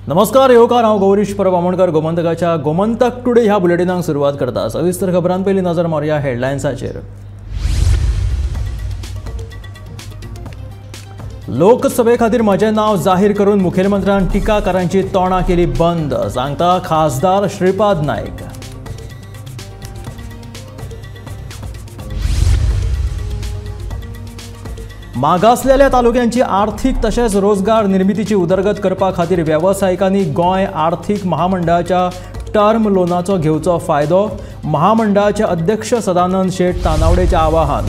नमस्कार येवकार, हांव गौरीश परब आमोणकर गोमंतकाच्या गोमंतक टुडे ह्या बुलेटिनाक सुरवात करता। सविस्तर खबरां पयलीं नजर मारया हेडलायन्साचेर। लोकसभे खातीर म्हजें नांव जाहीर करून मुखेलमंत्र्यान टिकाकारांची तोंडां केली बंद, सांगता खासदार श्रीपाद नाईक। मागासलेल्या तालुक्यांची आर्थीक तशेंच रोजगार निर्मितीची उदरगत करपा खातीर वेवसायिकांनी गोंय आर्थीक महामंडळाच्या टर्म लोनाचो घेवचो फायदो, महामंडळाचे अध्यक्ष सदानंद शेट तानावडेचें आवाहन।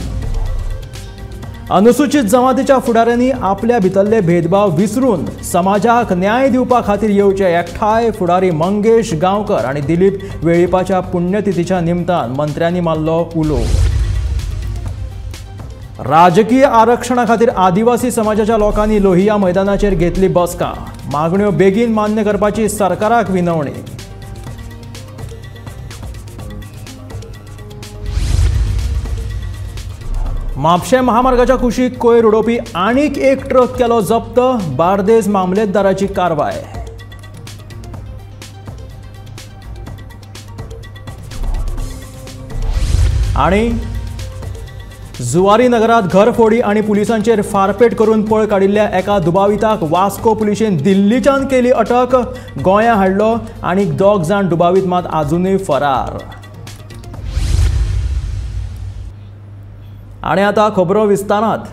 अनुसूचित जमातीच्या फुडाऱ्यांनी आपल्या भितरले भेदभाव विसरून समाजाक न्याय दिवपा खातीर येवचे एकठांय। फुडारी मंगेश गांवकर आनी दिलीप वेळीपाच्या पुण्यतिथीच्या निमतान मंत्र्यांनी मारलो उलो। राजकीय आरक्षणा खातीर आदिवासी समाजाच्या लोकांनी लोहिया मैदानाचेर घेतली बसका, मागण्यो बेगीन मान्य करपाची सरकाराक विनवणी। म्हापशें महामार्गाच्या कुशीक कोयर उडोवपी आनीक एक ट्रक केलो जप्त, बार्देस मामलेतदाराची कारवाय। आनी जुवारी नगरात घरफोडी आणि पुलिसांचेर फारपेट करून पळ काडिल्ल्या एका दुबाविताक वास्को पुलिशेन दिल्लीच्यान केली अटक, गोंया हाडलो आणि 2 जाण दुबावित मात अजूनय फरार। आणि आता खबरो विस्तारात।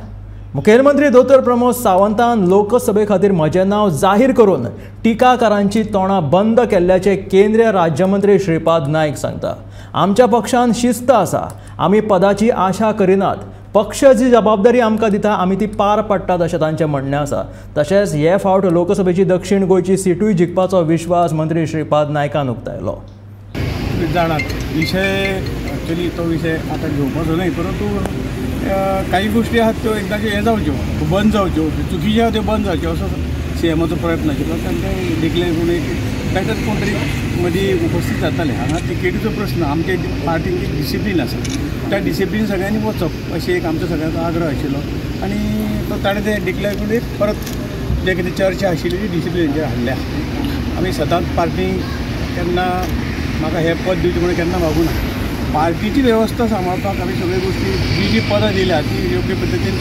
मुखेलमंत्री दोतोर प्रमोद सावंतान लोकसभे खातीर म्हजें नांव जाहीर करून टिकाकारांची तोंडां बंद केल्ल्याचे केंद्रीय राज्यमंत्री श्रीपाद नाईक सांगता। आमच्या पक्षान शिस्त आसा, आमी पदाची आशा करिनात, पक्ष जी जबाबदारी आमकां दिता आमी ती पार पाडटात अशें तांचें म्हणणें आसा। तशेंच हे फावट लोकसभेची दक्षिण गोंयची सीटूय जिखपाचो विश्वास मंत्री श्रीपाद नायकान उक्तायलो। जाणात विषय ॲक्च्युली तो विषय आता घेवपाचो न्हय, परंतु काही गोष्टी आहात त्यो एकदांच्यो हे जावच्यो, बंद जावच्यो, चुकीच्यो त्यो बंद जावच्यो असो सीएमाचो प्रयत्न आशिल्लो। तांचे देखले कोण एक बेटर कोण तरी मदीं उपस्थित जाताले। हांगा तिकेटीचो प्रश्न, आमचे पार्टीन एक डिसिप्लीन आसा, त्या डिसिप्लीन सगळ्यांनी वचप अशी एक आमचो सगळ्यांचो आग्रह आशिल्लो। आनी तो ताणें ते डिक्लेअर करून परत जे कितें चर्चा आशिल्ली ती डिसिप्लिनाचेर हाडल्या। आमी सदांच पार्टी केन्ना म्हाका हे पद दिवचें म्हणून केन्ना मागूं ना। पार्टीची व्यवस्था सांबाळपाक आमी सगळ्यो गोष्टी जी पदां दिल्या ती योग्य पद्दतीन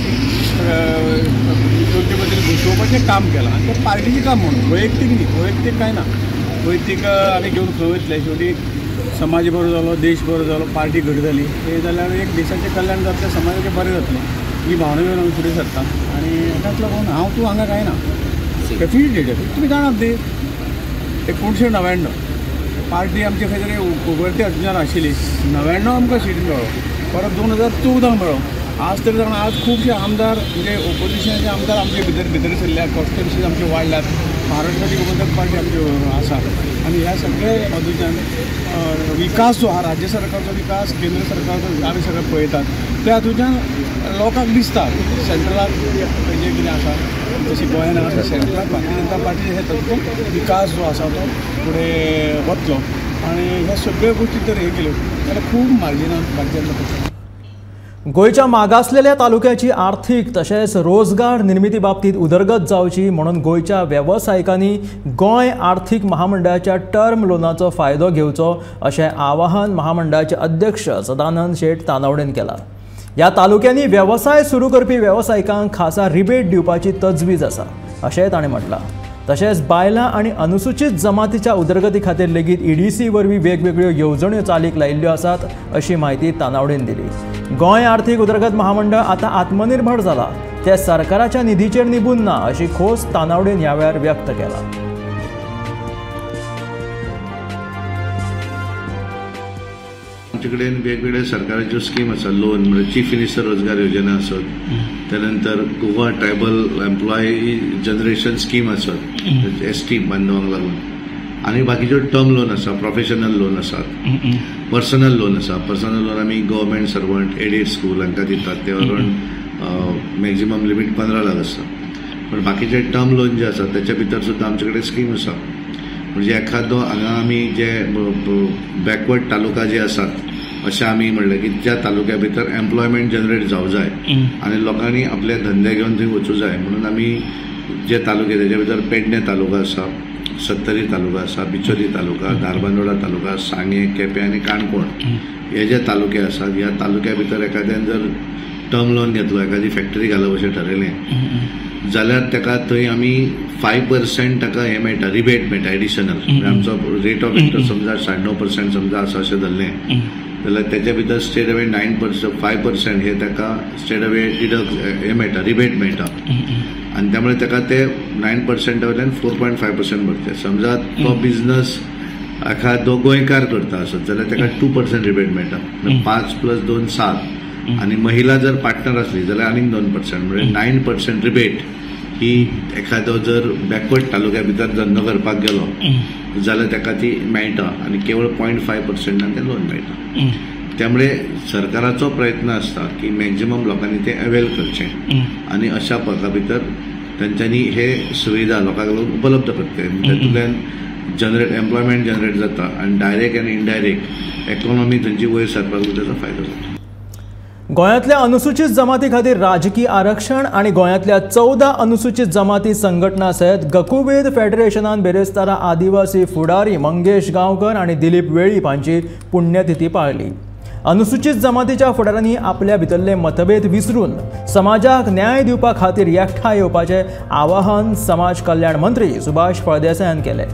घुसोवपाचें काम केलां आनी तें पार्टीचें काम म्हणून, वैयक्तीक न्ही, वैयक्तीक कांय ना। वैयक्तीक आमी घेवन खंय वयतले, शेवटी समाज बरो जालो, देश बरो जालो, पार्टी घट जाली, हे जाल्यार एक देशाचें कल्याण जातलें, समाजाचें बरें जातलें, ही भावना घेवन आमी फुडें सरता। आनी ताका लागून हांव तूं हांगा कांय ना, डेफिनेटली तुमी जाणात ते 1999 पार्टी आमचे खंय तरी उगवते अडचण आशिल्ली, 99 आमकां सीट मेळ्ळो, परत 2014 मेळ्ळो। आज तरी जाणा आज खुबशे आमदार म्हणजे ओपोजिशनाचे आमदार आमचे भितर सरल्या, कॉन्स्टिट्युन्सीज आमचे वाडल्यात, महाराष्ट्राची गोमंतक पार्टी आमची आसा। आनी ह्या सगळे हातूंतल्यान विकास जो हा राज्य सरकारचो विकास, केंद्र सरकारचो आमी सगळे पळयतात, त्या हातूंतल्यान लोकांक दिसता सेंट्रलाक जे कितें आसा तशी गोंयान आसा, सेंट्रलाक भारतीय जनता पार्टी हे तातूंत विकास जो आसा तो फुडें वतलो। आनी ह्या सगळ्यो गोश्टी जर हे केल्यो जाल्यार खूब मार्जिनान भारतीय जनता पक्ष गोयच्या मागासलेल्या तालुक्याची आर्थीक तशेंच रोजगार निर्मिती बाबतीत उदरगत जावची म्हणून गोयच्या वेवसायिकांनी गोंय आर्थीक महामंडळाच्या टर्म लोनाचो फायदो घेवचो अशें आवाहन महामंडळाचे अध्यक्ष सदानंद शेट तानावडेन केलां। ह्या तालुक्यांनी वेवसाय सुरू करपी वेवसायिकांक खासा रिबेट दिवपाची तजवीज आसा अशेंय ताणें म्हटलां। तशेंच बायलां आनी अनुसूचित जमातीच्या उदरगती खातीर लेगीत EDC वरवीं वेगवेगळ्यो येवजण्यो चालीक लायिल्ल्यो आसात अशी माहिती तानावडेन दिली। गोंय आर्थीक उदरगत महामंडळ आतां आत्मनिर्भर जाला, ते सरकाराच्या निधीचेर निबून ना अशी खोस तानावडेन ह्या वेळार व्यक्त केला। आमचे कडेन वेगवेगळ्या सरकाराच्यो स्कीम आसा, लोन म्हणजे चीफ मिनिस्टर रोजगार योजना आसत, त्यानंतर Goa tribal employee generation scheme आसत, ST बांदवांक लागून, आनी बाकीच्यो टर्म लोन आसा, प्रोफेशनल लोन आसात, पर्सनल लोन आसा। पर्सनल लोन आमी गव्हर्मेंट सर्वंट, एडेड स्कूल हांकां दितात, ते अराउंड मॅक्झिमम लिमीट 15 लाख आसा। पण बाकीचे टर्म लोन जे आसात त्याच्या भितर सुद्दां आमचे कडेन स्कीम आसा, म्हणजे एखादो हांगा आमी जे बॅकवर्ड तालुका जे आसात अशें आमी म्हणलें की त्या तालुक्या भितर एम्प्लॉयमेंट जनरेट जावं जाय आनी लोकांनी आपले धंदे घेवन थंय वचूं जाय, म्हणून आमी जे तालुके त्याच्या भितर पेडणे तालुका आसा, सत्तरी तालुका आसा, बिचोली तालुका, धारबांदोडा तालुका, सांगे, केपें आनी काणकोण हे जे तालुके आसात, ह्या तालुक्या भितर एखाद्यान जर टर्म लोन घेतलो, एखादी फॅक्टरी घालप अशें ठरयलें जाल्यार ताका थंय आमी 5% ताका हें मेळटा, रिबेट मेळटा एडिशनल. म्हणजे आमचो रेट ऑफ इंट्रस्ट समजा 9.5% समजा आसा अशें धरलें जाल्यार त्याच्या भितर स्टेट अवे 9%, 5% हे ताका स्टेट अवे हे मेळटा, रिबेट मेळटा. आणि त्यामुळे ताका ते 9% वयल्यान 4.5% भरते. समजा तो बिझनस एखादो गोंयकार करता आसत जाल्यार ताका 2% रिबेट मेळटा. 5 + 2 = 7 आणि महिला जर पार्टनर असली जाल्यार आनीक 2%, म्हणजे 9% रिबेट ही एखादो जर बॅकवर्ड तालुक्या भितर धंदो करपाक गेलो जाल्यार ताका ती मेळटा आणि केवळ 0.5% ते लोन मेळटा. त्यामुळे सरकाराचो प्रयत्न असता की मॅक्झिमम लोकांनी ते अवेल करचें आणि अशा पका भितर तांच्यांनी हे सुविधा लोकांक उपलब्ध करते. तातूंतल्यान एम्प्लॉयमेंट जनरेट जाता आणि डायरेक्ट आनी इनडायरेक्ट इकॉनॉमी थंयची वयर सरपाक ताचो फायदो जाता. गोंयांतल्या अनुसूचित जमाती खातीर राजकीय आरक्षण आणि गोंयांतल्या 14 अनुसूचित जमाती संघटना सयत गकुवेद फेडरेशनान बेरेस्तारा आदिवासी फुडारी मंगेश गांवकर आणि दिलीप वेळीप हांची पुण्यतिथी पाळली. अनुसूचित जमातीच्या फुडाऱ्यांनी आपल्या भितरले मतभेद विसरून समाजाक न्याय दिवपा खातीर एकठांय येवपाचें आवाहन समाज कल्याण मंत्री सुभाष फळदेसायान केलें.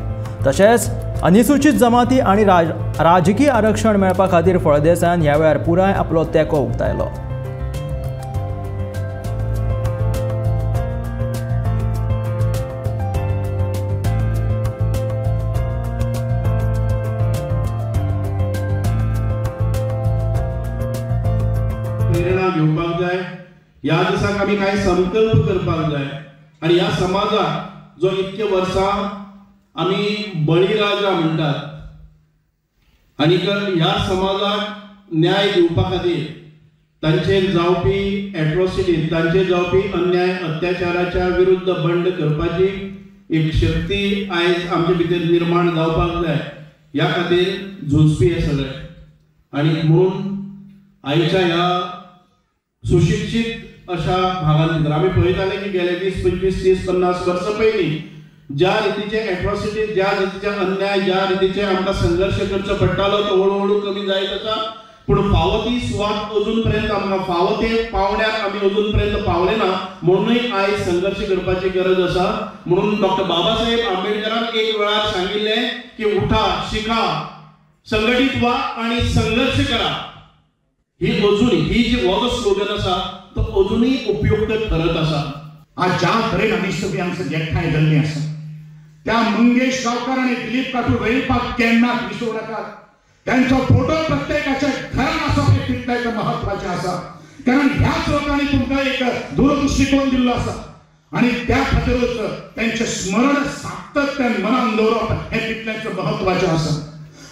तशेंच अनुसूचित जमाती आणि राजकीय आरक्षण मेळपा खातीर फळदेसायान ह्या वेळार पुराय आपलो तेंको उक्तायलो. प्रेरणा घेवपाक जाय. ह्या दिसाक आमी कांय संकल्प करपाक जाय आणि ह्या समाजाक जो इतके वर्सां आमी बळीराजा म्हणटात आणि ह्या समाजाक न्याय दिवपा खातीर तांचेर जावपी एट्रॉसिटी, तांचेर जावपी अन्याय अत्याचाराच्या विरुद्ध बंड करपाची एक शक्ती आयज आमचे भितर निर्माण जावपाक जाय. ह्या खातीर झुजपी हे सगळे. आणि म्हणून आयच्या ह्या सुशिक्षीत अशा भागां भितर आमी पळयताले की गेले 20, 25, 30, 50 वर्सां पयलीं ज्या रितीचे एट्रॉसिटी, ज्या रितीचे अन्याय, ज्या रितीचे आमकां संघर्ष करचो पडटालो तो हळूहळू कमी जायत आसा. पूण फावो ती सुवात अजून पर्यंत आमकां फावो ते पावण्यार आमी अजून पर्यंत पावले ना. म्हणूनय आयज संघर्ष करपाची गरज आसा. म्हणून डॉक्टर बाबासाहेब आंबेडकरान एक वेळार सांगिल्लें की उठा, शिका, संघटीत व्हा आणि संघर्ष करा. ही जी हो जो स्लोगन आसा तो अजूनय उपयुक्त ठरत आसा. आज ज्या तरेन आमी सगळीं हांगासर एकठांय जाल्लीं आसा त्या मंगेश गांवकर आणि दिलीप काटू वेळीपाक केन्नाच विसरूं नाकात. त्यांचो फोटो प्रत्येकाच्या घरान आसप हे तितलेच महत्वाचें आसा. कारण ह्याच लोकांनी तुमकां एक दूरदृश्टिकोन दिल्लो आसा आणि त्या खातीरच त्यांचे स्मरण सातत्यान मनान दवरप हे तितलेच महत्वाचें आसा.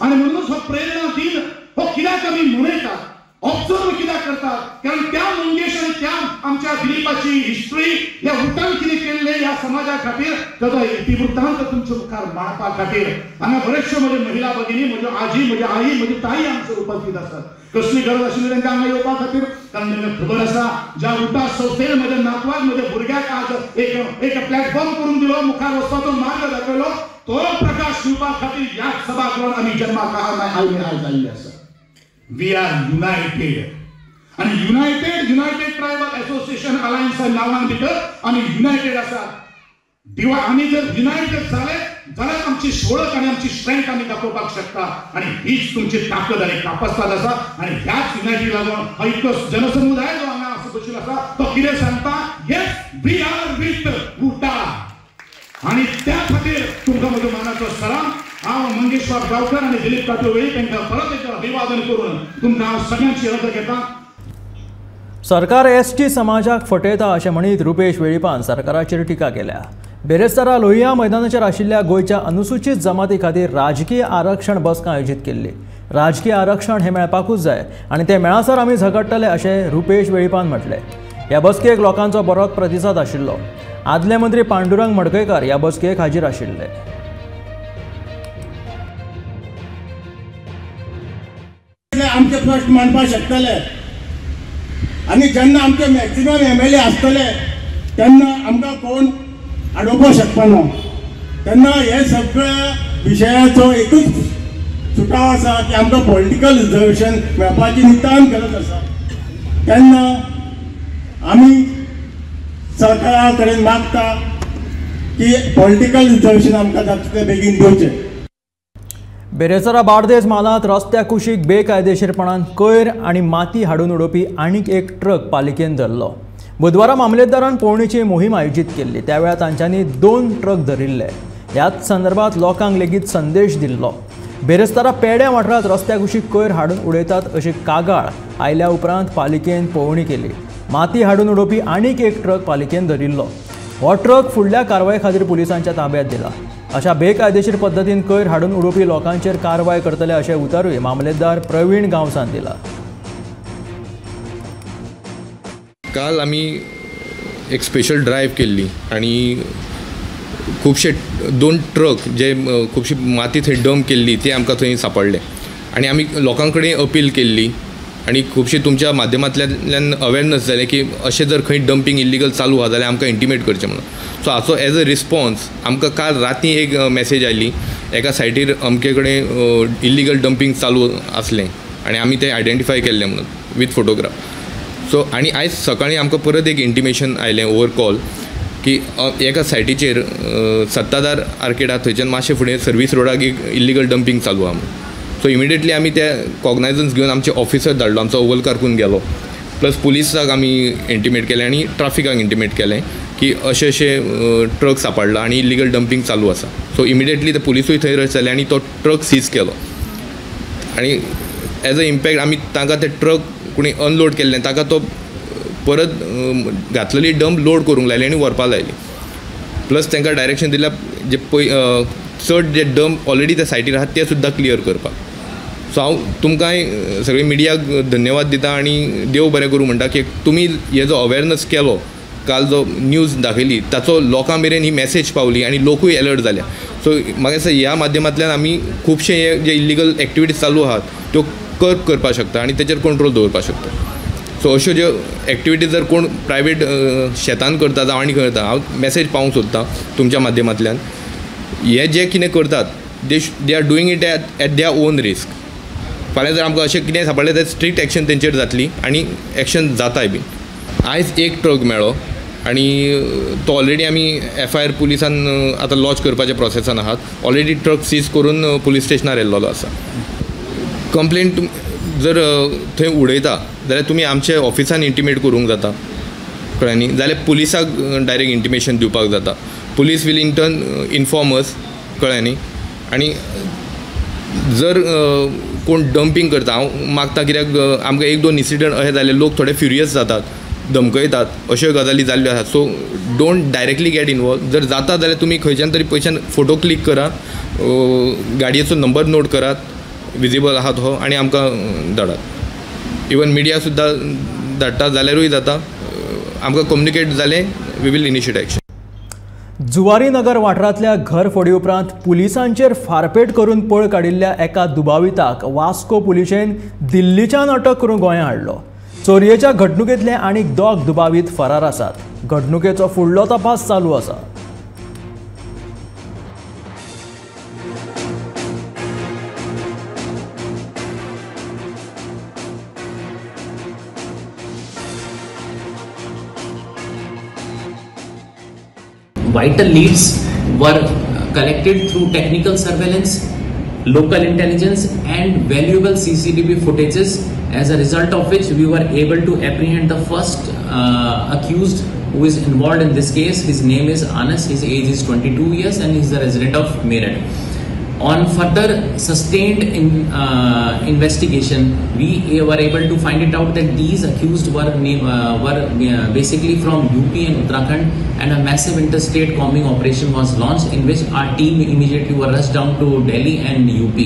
आणि म्हणूनच हो प्रेरणा दिन हो कित्याक आमी मनयतात, ऑब्जर्व कित्याक करतात, कारण त्या मंगेश आणि त्या आमच्या दिलीपाची हिस्ट्री या उठान कितें केल्ले ह्या समाजा खातीर ताचो इतिवृत्तांत तुमच्या मुखार मांडपा खातीर हांगा बरेचशे म्हजे महिला भगिनी, म्हज्यो आजी, म्हजी आई, म्हजी ताई हांगासर उपस्थित आसात. कसली गरज आशिल्ली तांकां हांगा येवपा खातीर? कारण तांकां खबर आसा ज्या उठा संस्थेन म्हज्या नातवाक, म्हज्या भुरग्याक आज एक प्लॅटफॉर्म करून दिलो, मुखार वचपाचो मार्ग दाखयलो. तो प्रकाश दिवपा खातीर ह्या सभागृहांत आमी जन्माक आयज आयिल्ले आसा. We are united. आणि युनायटेड ट्रायबल असोसिएशन अलायन्स नावान भितर आमी युनायटेड आसात. आमी जर युनायटेड जाले जाल्यार आमची वळख आणि आमची स्ट्रेंथ आमी दाखोवपाक शकता. आणि हीच तुमची ताकद आणि कापस्ताद आसा. आणि ह्याच युनायटीक लागून हो इतको जनसमुदाय जो हांगा बशिल्लो आसा तो कितें सांगता? येस, वी आर विथ उटा. आणि त्या खातीर तुमकां म्हजो मानाचो सलाम. हांव मंगेश गांवकर आणि दिलीप काटू वेळीप तांकां परत एक अभिवादन करून तुमकां हांव सगळ्यांची अर्ज घेता. सरकार एसटी समाजाक फटयता अशें म्हणीत रुपेश वेळीपान सरकाराचेर टिका केल्या. बेरेस्तारा लोहिया मैदानाचेर आशिल्ल्या गोंयच्या अनुसूचित जमाती खातीर राजकीय आरक्षण बसका आयोजीत केल्ली. राजकीय आरक्षण हे मेळपाकूच जाय आनी ते मेळासर आमी झगडटले अशें रुपेश वेळीपान म्हटलें. ह्या बसकेक लोकांचो बरोच प्रतिसाद आशिल्लो. आदले मंत्री पांडुरंग मडकयकार ह्या बसकेक हाजीर आशिल्ले. आमचे प्रश्न मांडपाक शकतले आणि जेन्ना आमचे मॅक्सिमम MLA आसतले तेन्ना आमकां कोण आडोवपाक शकपाना. तेन्ना हे सगळ्या विशयाचो एकूच सुटाव आसा की आमकां पॉलिटिकल रिजर्वेशन मेळपाची नितांत गरज आसा. तेन्ना आमी सरकारा कडेन मागता की पॉलिटिकल रिजर्वेशन आमकां जाता बेगीन दिवचें. बेरेसरा बार्देस मालात रस्त्या कुशीक बेकायदेशीरपणान कोयर आनी माती हाडून उडोवपी आनीक एक ट्रक पालिकेन धरलो. बुधवारा मामलेदारान पळोवणेची मोहीम आयोजीत केल्ली. त्या वेळार तांच्यांनी 2 ट्रक धरिल्ले. ह्याच संदर्भात लोकांक लेगीत संदेश दिल्लो. बेरेस्तारा पेड्या वाठारांत रस्त्या कुशीक कोयर हाडून उडयतात अशी कागाळ आयल्या उपरांत पालिकेन पळोवणी केली. माती हाडून उडोवपी आनीक एक ट्रक पालिकेन धरिल्लो. हो ट्रक फुडल्या कारवाये खातीर पुलिसांच्या ताब्यांत दिला. अशा बेकायदेशीर पद्दतीन कोयर हाडून उडोवपी लोकांचेर कारवाय करतले अशें उतारूय मामलेदार प्रवीण गांवसान दिला. काल आमी एक स्पेशल ड्रायव्ह केल्ली आनी खुबशे 2 ट्रक जे खुबशी माती थंय डंप केल्ली ते आमकां थंय सांपडले आनी आमी लोकां कडेन अपील केल्ली आनी खुबशी तुमच्या माध्यमांतल्यान अवेरनस जालें की अशें जर खंय डंपिंग इल्लीगल चालू आहा जाल्यार आमकां इंटिमेट करचें म्हणून. सो हाचो एज अ रिस्पॉन्स आमकां काल राती एक मॅसेज आयली एका सायटीर अमके कडेन इल्लीगल डंपिंग चालू आसलें आनी आमी तें आयडेंटिफाय केल्लें म्हणून विथ फोटोग्राफ. सो आनी आयज सकाळीं आमकां परत एक इंटिमेशन आयलें ओवर कॉल की एका सायटीचेर सत्तादार आर्केडा थंयच्यान मातशें फुडें सर्वीस रोडाक एक इल्लीगल डंपिंग चालू आहा म्हणून. सो इमिडिएटली आमी ते कॉग्नायजन्स घेवन आमचे ऑफिसर धाडलो, आमचो अव्वल कारकून गेलो, प्लस पुलिसाक आमी इंटिमेट केलें आनी ट्राफिकाक इंटिमेट केलें की अशें ट्रक सांपडला आनी इल्लीगल डंपिंग चालू आसा. सो इमिडिएटली ते पुलिसूय थंय रश जाले आनी तो ट्रक सीज केलो आनी एज अ इम्पॅक्ट आमी तांकां ते ट्रक कोणी अनलोड केल्लें ताका तो परत घातलेली डंप लोड करूंक लायली आनी व्हरपा लायली. प्लस तांकां डायरेक्शन दिल्या जे चड जे डंप ऑलरेडी त्या सायटीर आहात ते सुद्दां क्लियर करपाक. सो हांव तुमकांय सगळे मिडियाक धन्यवाद दिता आनी देव बरें करूं म्हणटा की तुमी हे जो अवेरनस केलो, काल जो न्यूज दाखयली ताचो लोकां मेरेन ही मॅसेज पावली आनी लोकूय अलर्ट जाल्या. सो म्हाका दिसता ह्या माध्यमांतल्यान आमी खुबशे हे जे इल्लीगल एक्टिविटीज चालू आहात त्यो कर्ब करपाक शकता आनी तेचेर कंट्रोल दवरपाक शकता. सो अश्यो ज्यो एक्टिविटीज जर कोण प्रायवेट शेतान करता जावं आनी करता, हांव मॅसेज पावूंक सोदतां तुमच्या माध्यमांतल्यान, हे जे कितें करतात they are doing it at their own risk. फाल्यां जर आमकां अशें कितें सांपडलें तर स्ट्रिक्ट एक्शन तेंचेर जातली आनी एक्शन जाताय बी. आयज एक ट्रक मेळ्ळो आनी तो ऑलरेडी आमी FIR पुलिसान आतां लॉन्च करपाच्या प्रोसेसान आहात. ऑलरेडी ट्रक सीज करून पुलीस स्टेशनार येल्लो आसा. कंप्लेंट जर थंय उडयता जाल्यार तुमी आमचे ऑफिसान इंटिमेट करूंक जाता, कळ्ळें न्ही, जाल्यार पुलिसाक डायरेक्ट इंटिमेशन दिवपाक जाता. Police will in turn inform us, कळ्ळें न्ही. आनी जर कोण डंपिंग करता, हांव मागता कित्याक आमकां 1-2 इन्सिडंट अशें जाले, लोक थोडे फ्युरियस जातात, धमकयतात, अश्यो गजाली जाल्ल्यो आसात. So don't directly get involve. जर जाता जाल्यार तुमी खंयच्यान तरी पयच्यान फोटो क्लिक करात, गाडयेचो नंबर नोट करात, विजिबल आहा तो, आनी आमकां धाडात. इवन मिडिया सुद्दां धाडटा जाल्यारूय जाता. आमकां कम्युनिकेट जालें, we will initiate action. Zuari Nagar वाठारांतल्या घरफोडी उपरांत पुलिसांचेर फारपेट करून पळ काडिल्ल्या एका दुबाविताक वास्को पुलिशेन दिल्लीच्यान अटक करून गोंयांत हाडलो. चोरयेच्या घडणुकेंतले आनीक 2 दुबावीत फरार आसात. घडणुकेचो फुडलो तपास चालू आसा. Vital leads were collected through technical surveillance, local intelligence and valuable CCTV footages, as a result of which we were able to apprehend the first accused who is involved in this case. His name is Anas, his age is 22 years and he is a resident of Meerut. On further sustained investigation, we were able to find it out that these accused were basically from UP and Uttarakhand, and a massive interstate combing operation was launched, in which our team immediately were rushed down to Delhi and UP.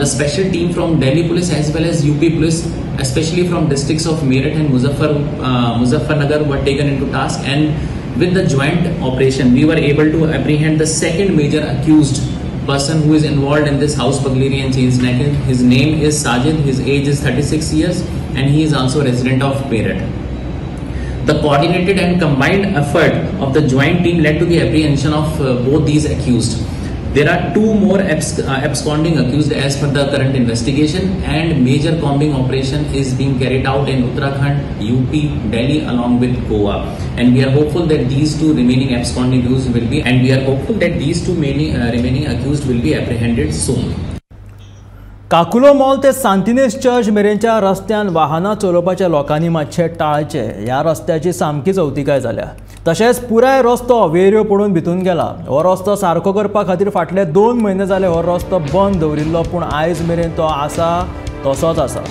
The special team from Delhi police as well as UP police, especially from districts of Meerut and Muzaffarnagar, were taken into task, and with the joint operation we were able to apprehend the second major accused person who is involved in this house burglary and chain snatching. His name is Sajid, his age is 36 years and he is also a resident of Meerut. The coordinated and combined effort of the joint team led to the apprehension of both these accused. There are 2 more absconding accused as per the current investigation, and major combing operation is being carried out in Uttarakhand, UP, Delhi along with Goa. And we are hopeful that these 2 remaining absconding accused remaining accused will be apprehended soon. Caculo mall ते Santinez church मेरेनच्या रस्त्यान वाहनां चलोवपाच्या लोकांनी मातशे टाळचे. ह्या रस्त्याची सामकी चवथिकाय जाल्या. तशेंच पुराय रस्तो वेऱ्यो पडून भितून गेला. हो रस्तो सारको करपा खातीर फाटले 2 म्हयने जाले हो रस्तो बंद दवरिल्लो, पूण आयज मेरेन तो आसा तसोच आसा.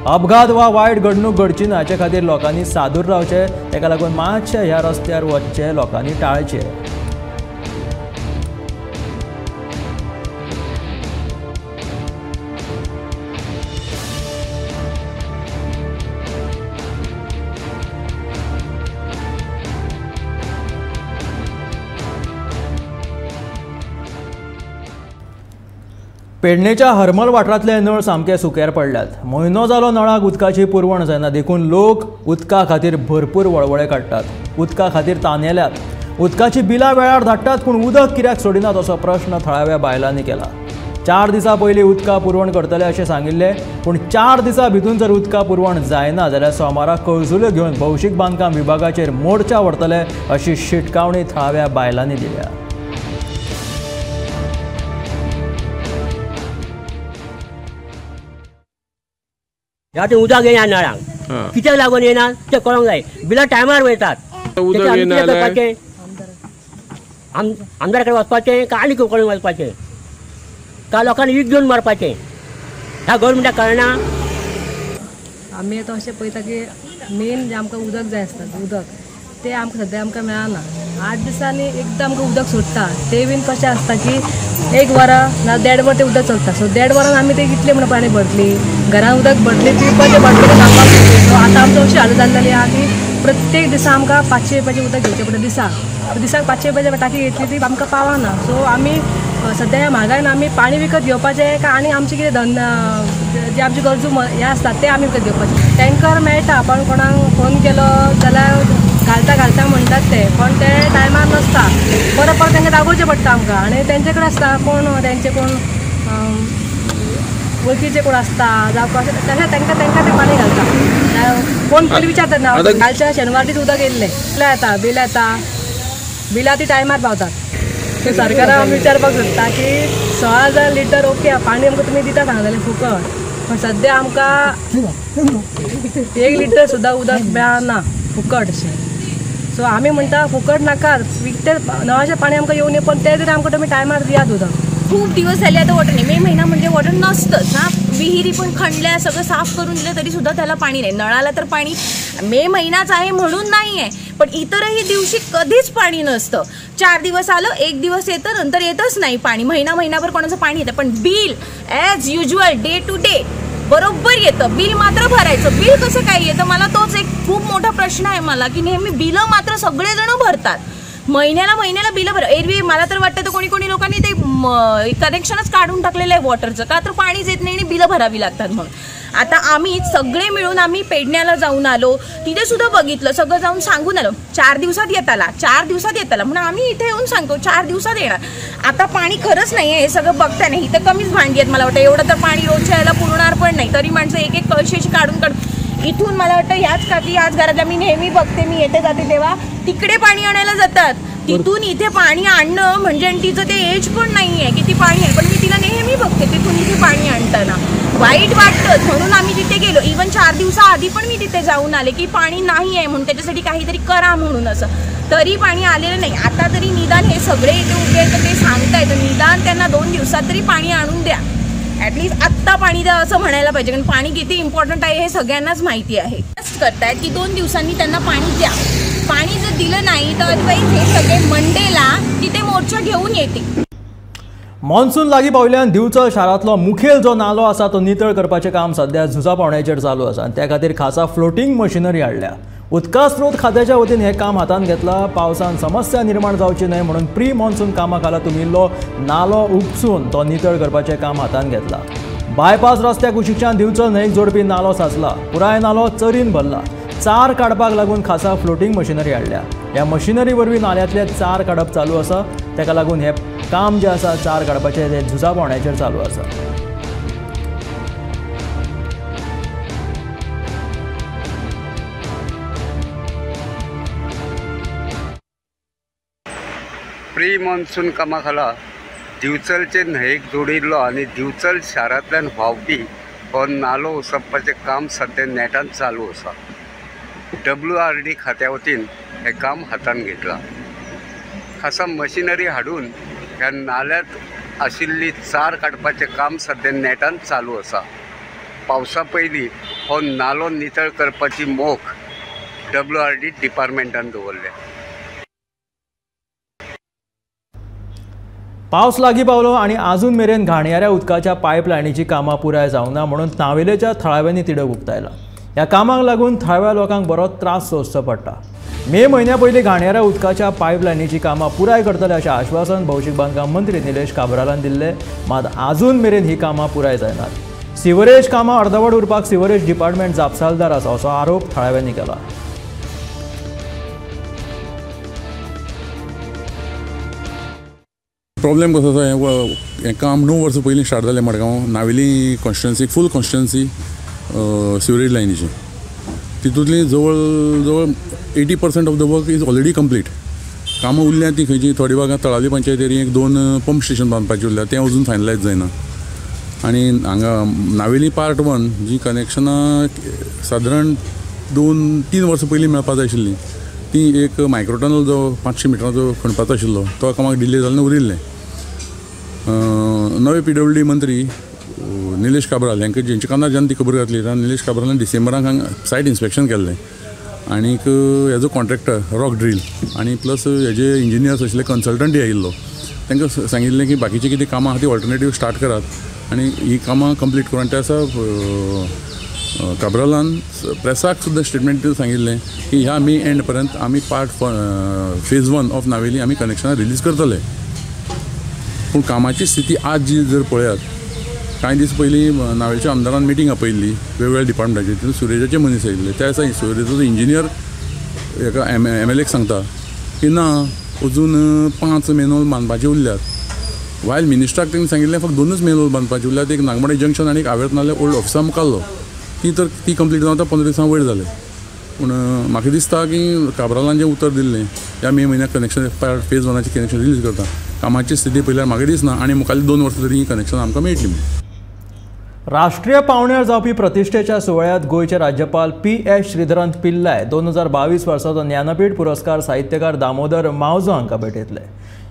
अपघात वा वायट घडणूक घडची ना हाचे खातीर लोकांनी सादूर रावचे. ताका लागून मातशे ह्या रस्त्यार वचचे लोकांनी टाळचे. पेडणेच्या हरमल वाठारांतले नळ सामके सुक्यार पडल्यात. म्हयनो जालो नळाक उदकाची पुरवण जायना, देखून लोक उदका खातीर भरपूर वळवळे काडटात. उदका खातीर तानेल्यात. उदकाची बिलां वेळार धाडटात, पूण उदक कित्याक सोडिनात असो प्रश्न थळाव्या बायलांनी केला. 4 दिसां पयलीं उदका पुरवण करतले अशें सांगिल्ले, पूण 4 दिसां भितून जर उदका पुरवण जायना जाल्यार सोमाराक कळजुल्यो घेवन भौशीक बांदकाम विभागाचेर मोर्चा व्हरतले अशी शिटकावणी थळाव्या बायलांनी दिल्या. ह्या ते उदक येना नळांक कित्याक लागून येना ते कळोंक जाय. बिलां टायमार वयतात. आमदारा कडेन वचपाचें काय आनी कडेन वचपाचें काय लोकांनी वीख घेवन मारपाचें ह्या गव्हर्मेंटाक कळना. आमी आतां अशें पळयता की मेन जें आमकां उदक जाय आसता उदक तें आमकां सद्या आमकां मेळना. 8 दिसांनी एकदां आमकां उदक सोडटा. तें बीन कशें आसता की 1 वरां ना 1.5 वर तें उदक चलता. सो 1.5 वरान आमी तें कितलें म्हणून पाणी भरतली, घरान उदक भरतली, पिवपाचें भरतलें सांगपाक. सो आतां आमचो अशी हालत जाल्ली आहा की प्रत्येक दिसा आमकां 500 रुपयाचें उदक घेवचें पडटा. दिसाक 500 रुपयाची टाकी घेतली ती आमकां पावना. सो आमी सद्या ह्या म्हागायन आमी पाणी विकत घेवपाचें काय आनी आमचे कितें जे आमचे गरजू हे आसतात ते आमी विकत घेवपाचें. टँकर मेळटा, पण कोणाक फोन केलो जाल्यार घालता म्हणटात ते, पण ते टायमार नसता. परत तांकां दाखोवचें पडटा आमकां. आनी तेंचे कडेन आसता कोण वळखीचे कोण आसता जावं अशें तांकां ते पाणी घालता. कोण पयलीं विचारतात ना. कालच्या शेनवार दीस उदक येयल्लें बिल येता बिलां ती टायमार पावतात. सरकाराक आमी विचारपाक सोदता की 6,000 लिटर ओके पाणी आमकां तुमी दिता सांगताले फुकट, पण सद्या आमकां 1 लिटर सुद्दां उदक मेळना फुकट अशें. सो आमी म्हणटा फुकट नाका, विकते नळाचें पाणी आमकां येवन पण ते तरी आमकां तुमी टायमार दियात उदक. खूप दिवस झाले आता वॉटर नाही. मे महिना म्हणजे वॉटर नसतंच ना. विहिरी पण खणल्या, सगळं साफ करून दिलं तरी सुद्धा त्याला पाणी नाही. नळाला तर पाणी मे महिनाच आहे म्हणून नाही आहे, पण इतरही दिवशी कधीच पाणी नसतं. 4 दिवस आलं, 1 दिवस येतं, नंतर येतच नाही पाणी. महिनाभर कोणाचं पाणी येतं, पण bill as usual day to day बरोबर येतं. बिल मात्र भरायचं. बिल कसं काय येतं, मला तोच एक खूप मोठा प्रश्न आहे मला, की नेहमी बिलं मात्र सगळेजण भरतात. महिन्याला बिलं भर. एरवी मला तर वाटतं तर कोणी लोकांनी ते कनेक्शनच काढून टाकलेलं आहे वॉटरचं, का तर पाणीच येत नाही आणि बिलं भरावी लागतात म्हणून. आता आम्ही सगळे मिळून आम्ही पेडण्याला जाऊन आलो, तिथे सुद्धा बघितलं, सगळं जाऊन सांगून आलो 4 दिवसात येताला म्हणून आम्ही इथे येऊन सांगतो 4 दिवसात येणार. आता पाणी खरंच नाही आहे हे सगळं बघता नाही. इथं कमीच भांडी आहेत मला वाटतं, एवढं तर पाणी रोजच्या यायला पुरणार पण नाही. तरी माणसं एक कळशी काढून इथून मला वाटतं याच घरातल्या मी नेहमी बघते, मी येते जाते तेव्हा तिकडे पाणी आणायला जातात. तिथून इथे पाणी आणणं म्हणजे तिचं ते एज पण नाही आहे की ती पाणी आहे, पण मी तिला नेहमी बघते तिथून इथे पाणी आणताना. वाईट वाटतं म्हणून आम्ही तिथे गेलो. इव्हन 4 दिवसाआधी पण मी तिथे जाऊन आले की पाणी नाही आहे म्हणून, त्याच्यासाठी काहीतरी करा म्हणून. असं तरी पाणी आलेलं नाही. आता तरी निदान हे सगळे इथे उभे आहेत ते सांगतायत, निदान त्यांना 2 दिवसात तरी पाणी आणून द्या. ॲटलिस्ट आत्ता पाणी द्या असं म्हणायला पाहिजे, कारण पाणी किती इम्पॉर्टंट आहे हे सगळ्यांनाच माहिती आहे. करतायत की 2 दिवसांनी त्यांना पाणी द्या. पाणी जर दिलं नाही तर अदरवाईज हे सगळे मंडेला तिथे मोर्चा घेऊन येतील. मॉन्सून लागीं पावल्यान दिवचल शारांतलो मुखेल जो नालो आसा तो नितळ करपाचें काम सध्या झुजा पावण्याचेर चालू आसा, आनी त्या खातीर खासा फ्लोटींग मशिनरी हाडल्या. उदका स्रोत खात्याच्या वतीन हें काम हातांत घेतलां. पावसान समस्या निर्माण जावची न्हय म्हणून प्री मॉन्सून कामा खाला तुमिल्लो नालो उपसून तो नितळ करपाचें काम हातांत घेतलां. बायपास रस्त्या कुशीकच्यान दिवचल न्हंयक जोडपी नालो साचला. पुराय नालो चरीन भरला. चार काडपाक लागून खासा फ्लोटींग मशिनरी हाडल्या. ह्या मशिनरी वरवीं नाल्यांतले चार काडप चालू आसा. तेका लागून हे काम जे आसा चार काडपाचें ते झुजा पावण्याचेर चालू आसा. प्री मॉन्सून कामा खाला दिवचलचे न्हंयेक जोडिल्लो आनी दिवचल शारांतल्यान व्हांवपी हो नालो उसपपाचें काम सध्या नेटान चालू आसा. WRD खात्या वतीन हे काम हातान घेतलां. खासा मशिनरी हाडून ह्या नाल्यांत आशिल्ली चार काडपाचें काम सध्या नेटान चालू आसा. पावसा पयलीं हो नालो नितळ करपाची मोख WRD डिपार्टमेंटान दवरल्या. पावस लागीं पावलो आनी आजून मेरेन घाणयाऱ्या उदकाच्या पायपलायनीची कामां पुराय जावना म्हणून नावेलेच्या थळाव्यांनी तिडक उक्तायला. ह्या कामाक लागून थळाव्या लोकांक बरो त्रास सोंसचो पडटा. मे म्हयन्या पयलीं घाणयाऱ्या उदकाच्या पायपलायनीची कामां पुराय करतले अशें आश्वासन भौशीक बांदकाम मंत्री निलेश काब्रालान दिल्लें. मात आजून मेरेन ही कामां पुराय जायनात. सिवरेज कामां अर्दवट उरपाक सिवरेज डिपार्टमेंट जापसालदार आसा असो आरोप थळाव्यांनी केला. प्रॉब्लेम कसो आसा, हें काम 9 वर्सां पयलीं स्टार्ट जालें मडगांव नावेली कॉन्स्टिट्युन्सी, फूल कॉन्स्टिट्युन्सी सिवरेज लायनीची. तितूंतली जवळ जवळ 80% of the work is already complete. कामां उरल्या ती खंयची थोडी भागां तळावली पंचायत एरियेक 2 पंप स्टेशन बांदपाचें उरल्या, तें अजून फायनलायज जायना. आनी हांगा नावेली पार्ट 1 जी कनेक्शनां सादारण 2-3 वर्सां पयलीं मेळपा जाय आशिल्ली, ती एक मायक्रोटनल जो 500 मिटराचो खणपाचो आशिल्लो तो कामाक डिले जाल्लें उरिल्लें. नवे PWD मंत्री निलेश काब्राल हांकां जेंचे कानार जेन्ना ती खबर घातली तेन्ना निलेश काब्रालान डिसेंबराक हांगा सायट इन्स्पेक्शन केल्लें. आनीक हेजो कॉन्ट्रॅक्टर रॉक ड्रील आनी प्लस हेजे इंजिनियर्स आशिल्ले कन्सल्टंटूय आयिल्लो. तांकां सांगिल्लें की बाकीची कितें कामां आहा ती ऑल्टरनेटीव स्टार्ट करात आनी ही कामां कंप्लीट करून. त्या काब्रालान प्रेसाक सुद्दां स्टेटमेंट सांगिल्लें की ह्या मे एंड पर्यंत आमी पार्ट फेज 1 ऑफ नावेली आमी कनेक्शनां रिलीज करतले. पूण कामाची स्थिती आज जी जर पळयात, कांय दीस पयलीं नावेलच्या आमदारान मिटींग आपयल्ली वेगवेगळ्या डिपार्टमेंटाची. तितून सुरेजाचे मनीस आयिल्ले. त्या दिसा सुरेजाचो इंजिनियर एका MLAक सांगता की ना अजून 5 मेनोल बांदपाचे उरल्यात. वायल मिनिस्टराक तेणें सांगिल्लें फक्त 2च मेनोल बांदपाचे उरल्यात. एक नागमडे जंक्शन आनी एक आवेत नाल्या ओल्ड ऑफिसा मुखारलो. ती कंप्लीट जावं 15 दिसां वयर जालें. पूण म्हाका दिसता की काब्रालान जें उतर दिल्लें ह्या मे म्हयन्याक कनेक्शन फेज 1ची कनेक्शन रिलीज करता. कामाची स्थिती पळयल्यार म्हाका दिसना आनी मुखाल्ली 2 वर्सां तरी ही कनेक्शन आमकां मेळटली. राष्ट्रीय पावण्यार जावपी प्रतिश्ठेच्या सुवाळ्यात गोंयचे राज्यपाल P.S. श्रीधरन पिल्लाय 2022 वर्साचो ज्ञानपीठ पुरस्कार साहित्यकार दामोदर मावजो हांकां भेटयतले.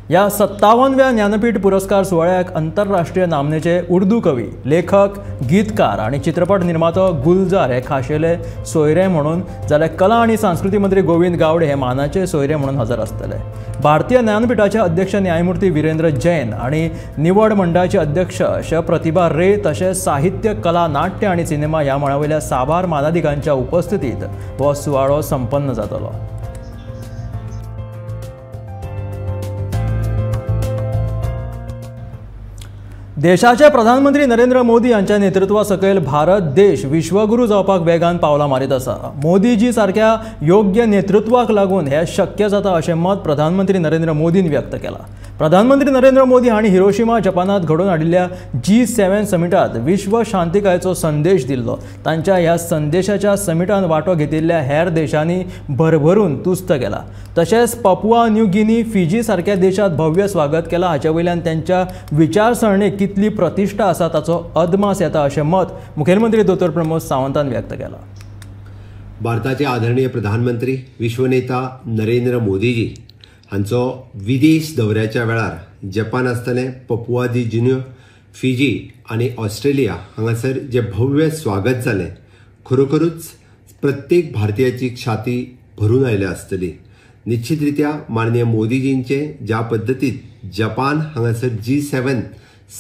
ह्या 57व्या ज्ञानपीठ पुरस्कार सुवाळ्याक अंतरराष्ट्रीय नामनेचे उर्दू कवी, लेखक, गीतकार आनी चित्रपट निर्मातो गुलजार हे खाशेले सोयरे म्हणून, जाल्यार कला आनी संस्कृती मंत्री गोविंद गावडे हे मानाचे सोयरे म्हणून हजर आसतले. भारतीय ज्ञानपीठाचे अध्यक्ष न्यायमूर्ती वीरेंद्र जैन आनी निवड मंडळाचे अध्यक्ष प्रतिभा रे तशेंच साहित्य, कला, नाट्य आनी सिनेमा ह्या मळावयल्या साबार मानाधिकांच्या उपस्थितीत हो सुवाळो संपन्न जातलो. देशाचे प्रधानमंत्री नरेंद्र मोदी यांच्या नेतृत्वा सकयल भारत देश विश्वगुरू जावपाक वेगान पावलां मारीत आसा. मोदीजी सारख्या योग्य नेतृत्वाक लागून हे शक्य जाता अशें मत प्रधानमंत्री नरेंद्र मोदीन व्यक्त केलां. प्रधानमंत्री नरेंद्र मोदी हांणी हिरोशिमा जपानात घडोवन हाडिल्ल्या G7 समिटात विश्व शांतिकायेचो संदेश दिल्लो. तांच्या ह्या संदेशाच्या समिटान वांटो घेतिल्ल्या हेर देशांनी भरभरून तुस्त केला. तशेंच पपुआ न्यू गिनी, फिजी सारख्या देशात भव्य स्वागत केलां. हाचे वयल्यान त्यांच्या विचारसरणीक कितली प्रतिश्ठा आसा ताचो अदमास येता अशें मत मुखेलमंत्री दोतोर प्रमोद सावंतान व्यक्त केलां. भारताचे आदरणीय प्रधानमंत्री विश्वनेता नरेंद्र मोदीजी हांचो विदेश दौऱ्याच्या वेळार जपान आसतलें, पपुआ दी गिनी, फिजी आनी ऑस्ट्रेलिया हांगासर जे भव्य स्वागत जालें, खरोखरूच प्रत्येक भारतीयाची छाती भरून आयल्या आसतली. निश्चितरित्या माननीय मोदीजींचे ज्या पद्दतीन जपान हांगासर G7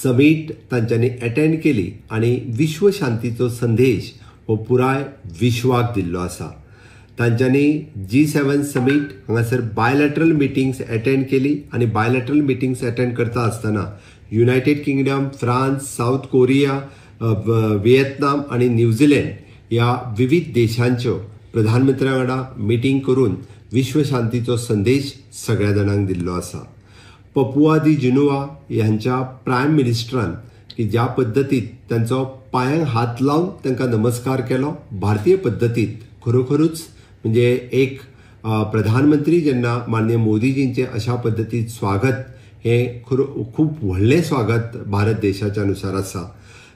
समीट तांच्यांनी अटेंड केली आनी विश्व शांतीचो संदेश हो पुराय विश्वाक दिल्लो आसा. तांच्यांनी G7 समीट हांगासर बायलॅटरल मिटिंग्स अटेंड केली आनी बायलॅटरल मिटिंग्स अटेंड करता आसतना United kingdom, France, south Korea, Vietnam आनी न्यूझीलंड ह्या विविध देशांच्यो प्रधानमंत्र्या वांगडा मिटींग करून विश्व शांतीचो संदेश सगळ्या जाणांक दिल्लो आसा. पपुआ दी जुनुआ ह्यांच्या प्रायम मिनिस्टरान की ज्या पद्दतीत त्यांचो पांयांक हात लावन तांकां नमस्कार केलो, भारतीय पद्दतीत खरोखरूच म्हणजे एक प्रधानमंत्री जेन्ना माननीय मोदीजींचे अशा पद्दतीत स्वागत हे खूप व्हडलें स्वागत भारत देशाच्या नुसार आसा.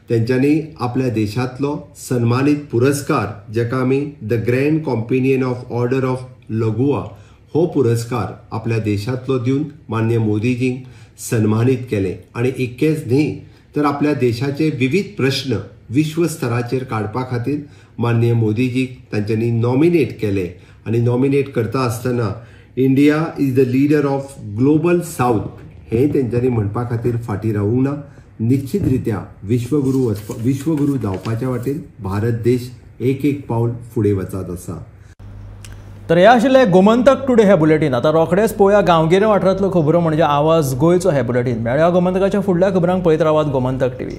तेंच्यांनी आपल्या देशांतलो सन्मानीत पुरस्कार जेका आमी the grand companion of order of Logohu हो पुरस्कार आपल्या देशांतलो दिवन माननीय मोदीजींक सन्मानीत केले. आणि इतकेंच न्ही तर आपल्या देशाचे विविध प्रश्न विश्व स्तराचेर काडपा खातीर माननीय मोदीजीक तांच्यांनी नॉमिनेट केले. आणि नॉमिनेट करता आसतना India is the leader of global south हे तेंच्यांनी म्हणपा खातीर फाटीं रावूंक ना. निश्चितरित्या विश्वगुरू जावपाच्या वाटेन भारत देश एक पावल फुडें वचत आसा. तर हे आशिल्ले गोमंतक टुडे हे बुलेटीन. आता रोखडेच पळोवया गांवगिरे वाठारांतल्यो खबरो म्हणजे आवाज गोंयचो हे बुलेटीन. मेळ्या गोमंतकाच्या फुडल्या खबरांक पळयत रावात गोमंतक TV.